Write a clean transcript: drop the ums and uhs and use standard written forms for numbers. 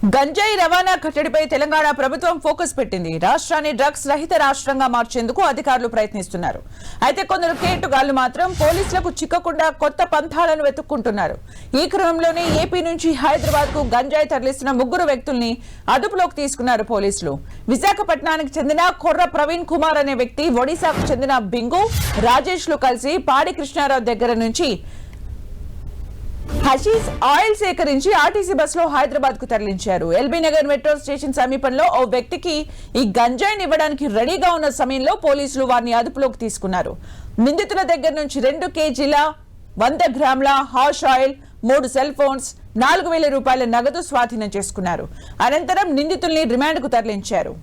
గంజాయి రవాణా కట్టడిపై తెలంగాణ ప్రభుత్వం ఫోకస్ పెట్టింది. రాష్ట్రాన్ని డ్రగ్స్ రహిత రాష్ట్రంగా మార్చేందుకు అధికారులు ప్రయత్నిస్తున్నారు. అయితే కొందరు కేటుగాళ్లు మాత్రం పోలీసులకు చిక్కకుండా కొత్త పంథాలను వెతుక్కుంటున్నారు. ఈ క్రమంలోనే ఏపీ నుంచి హైదరాబాద్ కు గంజాయి తరలిస్తున్న 3 వ్యక్తుల్ని అదుపులోకి తీసుకున్నారు పోలీసులు. విశాఖపట్నానికి చెందిన కొర్ర ప్రవీణ్ కుమార్ అనే వ్యక్తి, ఒడిశాకు చెందిన బింగు రాజేష్ లు కలిసి పాడి కృష్ణారావు దగ్గర నుంచి హషీష్ ఆయిల్ సేకరించి ఆర్టీసీ బస్సులో హైదరాబాద్ కు తరలించారు. ఎల్బీ నగర్ మెట్రో స్టేషన్ సమీపంలో ఓ వ్యక్తికి ఈ గంజాయిని ఇవ్వడానికి రెడీగా ఉన్న సమయంలో పోలీసులు వారిని అదుపులోకి తీసుకున్నారు. నిందితుల దగ్గర నుంచి 2 కేజీల 100 గ్రాముల హాష్ ఆయిల్, 3 సెల్ ఫోన్స్, 4,000 రూపాయల నగదు స్వాధీనం చేసుకున్నారు. అనంతరం నిందితుల్ని రిమాండ్ కు తరలించారు.